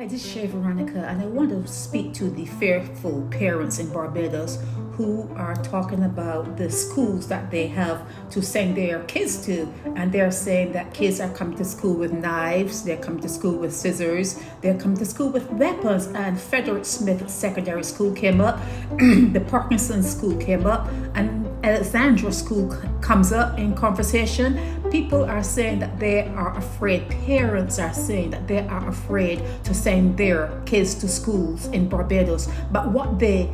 this is Shay Veronica, and I want to speak to the fearful parents in Barbados who are talking about the schools that they have to send their kids to, and they're saying that kids are coming to school with knives, they're coming to school with scissors, they're coming to school with weapons. And Frederick Smith Secondary School came up, the Parkinson School came up, and Alexandra School comes up in conversation. People are saying that they are afraid, parents are saying that they are afraid to send their kids to schools in Barbados. But what they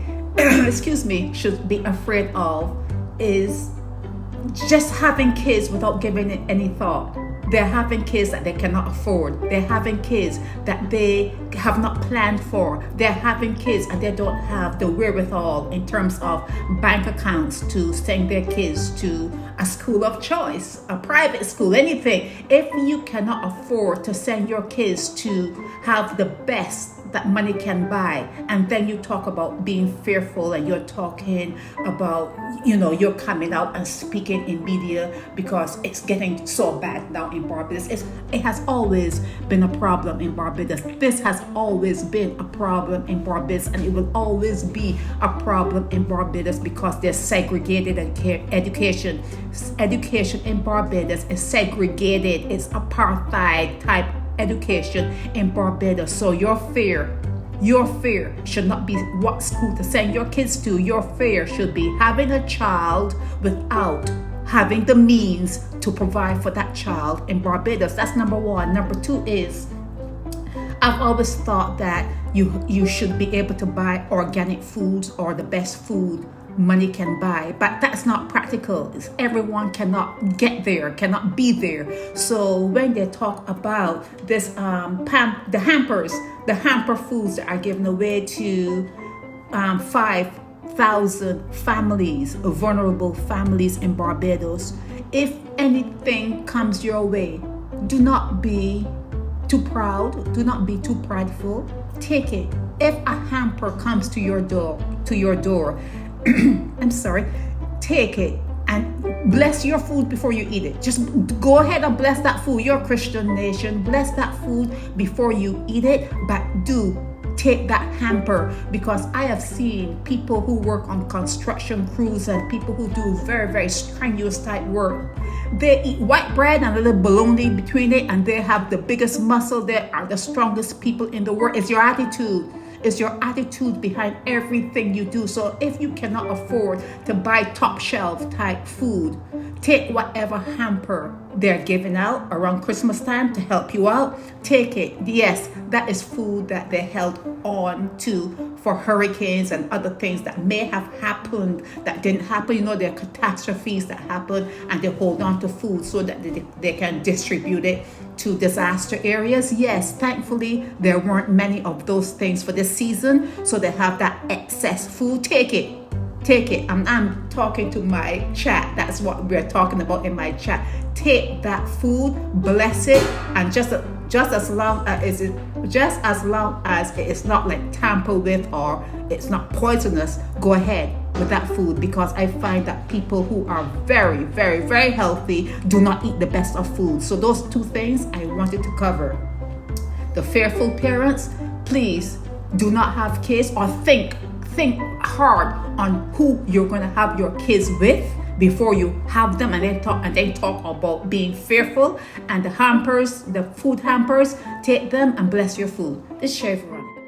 should be afraid of is just having kids without giving it any thought. They're having kids that they cannot afford. They're having kids that they have not planned for. They're having kids and they don't have the wherewithal in terms of bank accounts to send their kids to a school of choice, a private school, anything. If you cannot afford to send your kids to have the best that money can buy, and then you talk about being fearful, and you're talking about, you're coming out and speaking in media because it's getting so bad now in Barbados. It has always been a problem in Barbados. This has always been a problem in Barbados, and it will always be a problem in Barbados because there's segregated education. Education in Barbados is segregated. It's apartheid type education in Barbados. So your fear should not be what school to send your kids to. Your fear should be having a child without having the means to provide for that child in Barbados. That's number one. Number two is, I've always thought that you should be able to buy organic foods or the best food money can buy, but that's not practical. Everyone cannot get there, cannot be there. So when they talk about this, the hamper foods that are given away to 5,000 families, vulnerable families in Barbados, if anything comes your way, do not be too proud, do not be too prideful. Take it. If a hamper comes to your door, take it and bless your food before you eat it. Just go ahead and bless that food. You're a Christian nation. Bless that food before you eat it, but do take that hamper, because I have seen people who work on construction crews and people who do very, very strenuous type work. They eat white bread and a little bologna between it, and they have the biggest muscle. They are the strongest people in the world. It's your attitude. It's your attitude behind everything you do. So if you cannot afford to buy top shelf type food, take whatever hamper they're giving out around Christmas time to help you out. Take it. Yes, that is food that they held on to for hurricanes and other things that may have happened that didn't happen. There are catastrophes that happen, and they hold on to food so that they can distribute it to disaster areas. Yes, thankfully there weren't many of those things for this season, so they have that excess food. Take it. I'm talking to my chat. That's what we're talking about in my chat. Take that food, bless it, and just as long as it is not like tampered with or it's not poisonous, go ahead with that food, because I find that people who are very, very, very healthy do not eat the best of food. So those two things I wanted to cover. The fearful parents, please do not have kids, or think hard on who you're going to have your kids with before you have them, and then talk about being fearful. And the food hampers, take them and bless your food. This is Shay Veronica.